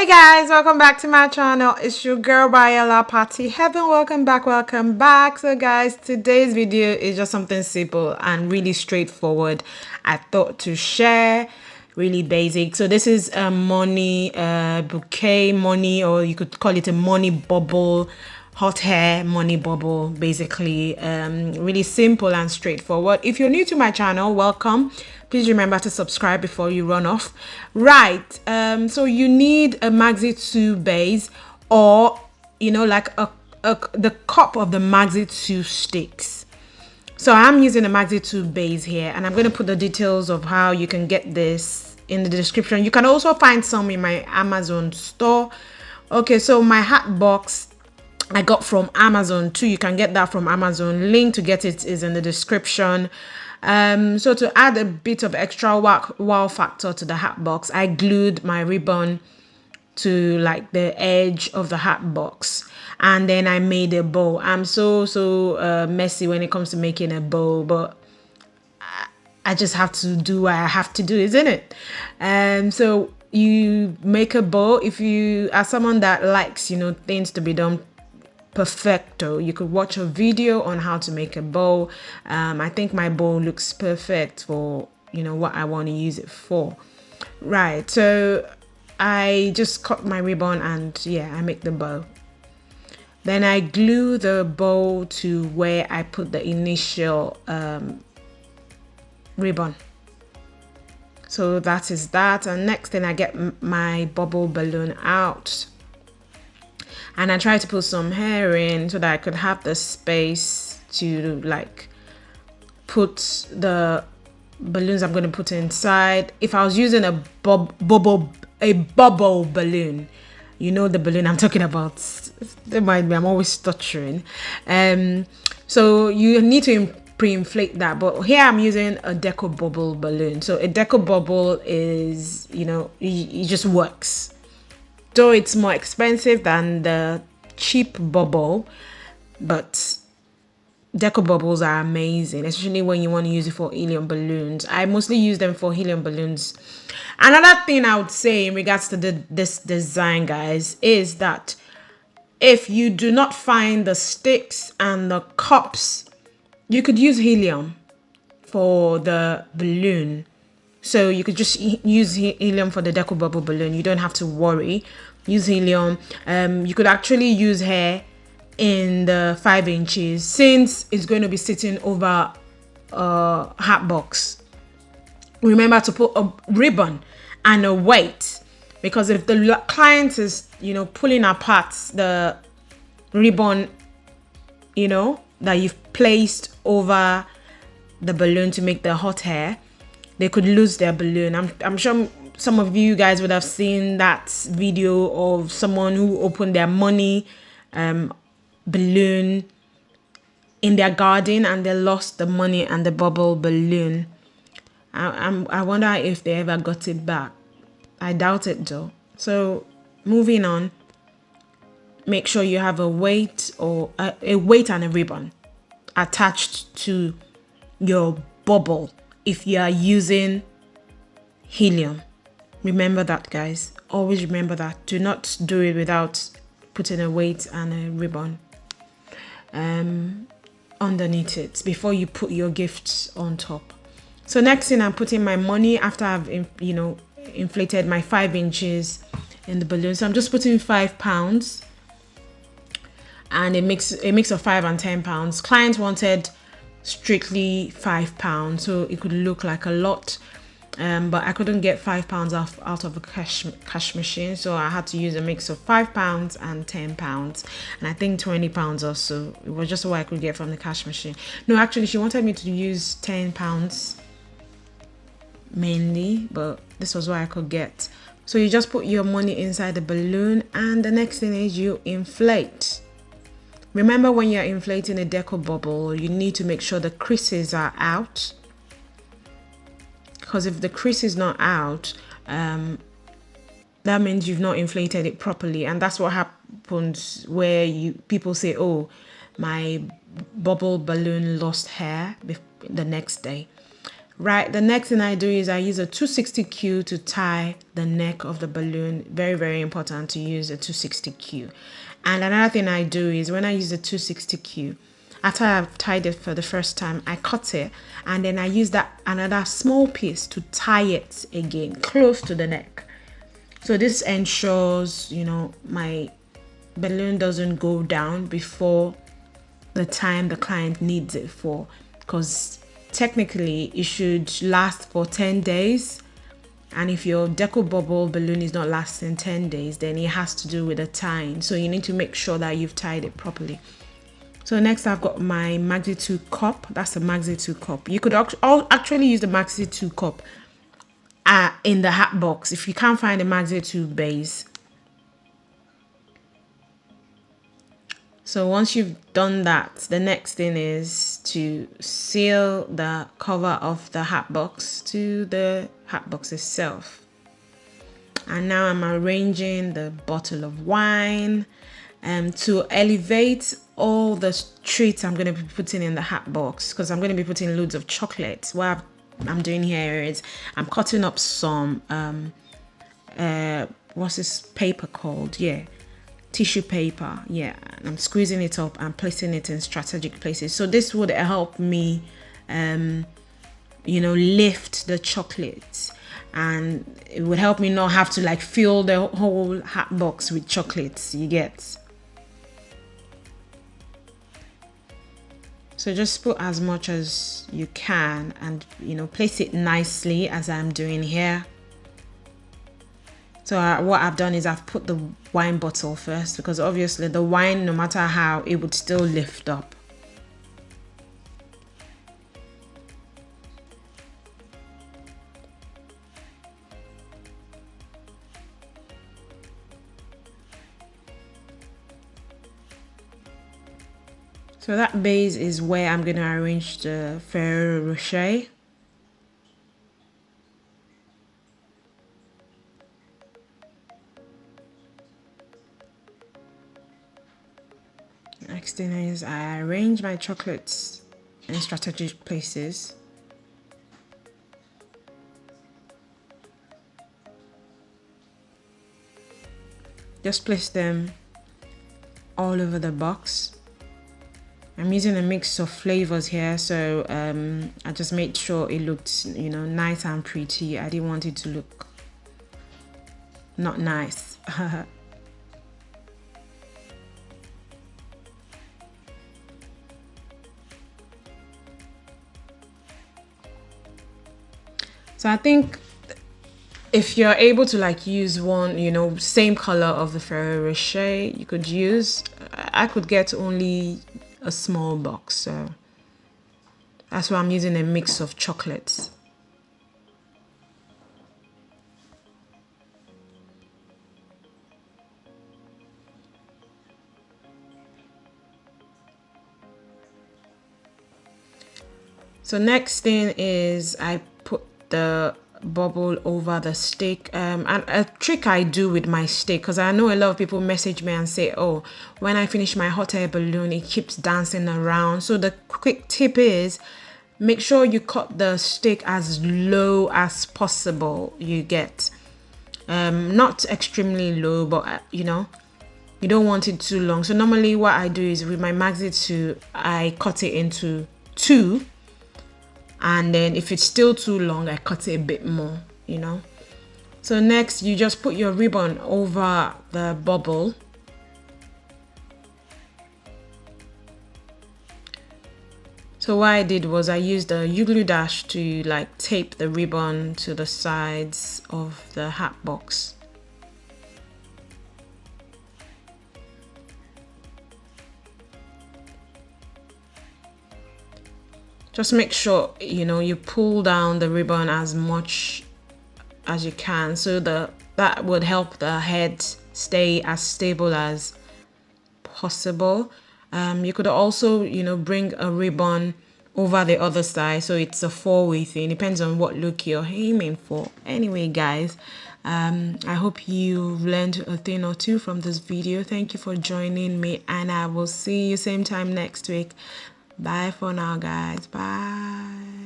Hey guys, welcome back to my channel. It's your girl Bayala Party Heaven. Welcome back. So guys, today's video is just something simple and really straightforward. I thought to share, really basic. So this is a money bouquet money, or you could call it a money bubble, hot hair money bubble, basically. Really simple and straightforward. If you're new to my channel, welcome. Please remember to subscribe before you run off. Right, so you need a Maxi 2 base, or like the cup of the Maxi 2 sticks. So I'm using a Maxi 2 base here, and I'm going to put the details of how you can get this in the description. You can also find some in my Amazon store. Okay, so my hat box I got from Amazon too. You can get that from Amazon. Link to get it is in the description. So to add a bit of extra wow factor to the hat box, I glued my ribbon to like the edge of the hat box, and then I made a bow. I'm so messy when it comes to making a bow, but I just have to do what I have to do, isn't it? So you make a bow. If you are someone that likes things to be done perfecto, you could watch a video on how to make a bow. I think my bow looks perfect for what I want to use it for. Right, so I just cut my ribbon and I make the bow. Then I glue the bow to where I put the initial ribbon. So that is that. And next thing, I get my bubble balloon out, and I try to put some hair in so that I could have the space to like put the balloons I'm going to put inside. If I was using a bubble balloon, the balloon I'm talking about, I'm always stuttering. So you need to pre-inflate that, but here I'm using a Deco bubble balloon. So a Deco bubble is it just works. Though it's more expensive than the cheap bubble, but Deco bubbles are amazing, especially when you want to use it for helium balloons. I mostly use them for helium balloons. Another thing I would say in regards to this design, guys, is that if you do not find the sticks and the cups, you could use helium for the balloon. So you could just use helium for the Deco bubble balloon. You don't have to worry. Use helium. You could actually use hair in the 5 inches, since it's going to be sitting over a hat box. Remember to put a ribbon and a weight, because if the client is pulling apart the ribbon that you've placed over the balloon to make the hot hair, they could lose their balloon. I'm sure some of you guys would have seen that video of someone who opened their money balloon in their garden and they lost the money and the bubble balloon. I wonder if they ever got it back. I doubt it though. So moving on, make sure you have a weight or a weight and a ribbon attached to your bubble if you are using helium. Remember that, guys. Always remember that. Do not do it without putting a weight and a ribbon underneath it before you put your gifts on top. So next thing, I'm putting my money after I've inflated my 5 inches in the balloon. So I'm just putting £5, and it makes of 5 and 10 pounds. Clients wanted strictly £5, so it could look like a lot, but I couldn't get £5 out of a cash machine, so I had to use a mix of £5 and £10, and I think £20 or so. It was just what I could get from the cash machine. No, actually she wanted me to use £10 mainly, but this was what I could get. So you just put your money inside the balloon, and the next thing is you inflate. Remember, when you're inflating a Deco bubble, you need to make sure the creases are out, because if the crease is not out, that means you've not inflated it properly. And that's what happens where people say, oh, my bubble balloon lost hair the next day. Right, the next thing I do is I use a 260Q to tie the neck of the balloon. Very, very important to use a 260Q. And another thing I do is when I use a 260Q, after I've tied it for the first time, I cut it and then I use that another small piece to tie it again close to the neck. So this ensures, you know, my balloon doesn't go down before the time the client needs it for, because technically it should last for 10 days. And if your Deco bubble balloon is not lasting 10 days, then it has to do with the tying. So you need to make sure that you've tied it properly. So next I've got my Maxi 2 cup. That's the Maxi 2 cup. You could actually use the Maxi 2 cup in the Hatbox if you can't find the Maxi 2 base. So once you've done that, the next thing is to seal the cover of the Hatbox to the Hatbox itself. And now I'm arranging the bottle of wine to elevate all the treats I'm going to be putting in the Hatbox, because I'm going to be putting loads of chocolates. What I'm doing here is I'm cutting up some what's this paper called? Yeah, tissue paper. Yeah, and I'm squeezing it up and placing it in strategic places. So this would help me you know, lift the chocolates, and it would help me not have to like fill the whole Hatbox with chocolates, you get. So just put as much as you can and, you know, place it nicely as I'm doing here. So what I've done is I've put the wine bottle first, because obviously the wine, no matter how, it would still lift up. So that base is where I'm going to arrange the Ferrero Rocher. Next thing is I arrange my chocolates in strategic places. Just place them all over the box. I'm using a mix of flavors here, so I just made sure it looked, you know, nice and pretty. I didn't want it to look not nice. So I think if you're able to like use one, you know, same color of the Ferrero Rocher, you could use, I could get only a small box, so that's why I'm using a mix of chocolates. So next thing is I put the bubble over the stick, and a trick I do with my stick, because I know a lot of people message me and say, oh, when I finish my Hotair balloon it keeps dancing around. So the quick tip is make sure you cut the stick as low as possible, you get, not extremely low, but you know, you don't want it too long. So normally what I do is with my Maxi 2, I cut it into 2, and then if it's still too long, I cut it a bit more, you know. So next you just put your ribbon over the bubble. So what I did was I used a U-glue dash to like tape the ribbon to the sides of the Hatbox. Just make sure, you know, you pull down the ribbon as much as you can, so that would help the head stay as stable as possible. You could also, you know, bring a ribbon over the other side, so it's a four-way thing. Depends on what look you're aiming for. Anyway, guys, I hope you've learned a thing or two from this video. Thank you for joining me, and I will see you same time next week. Bye for now, guys. Bye.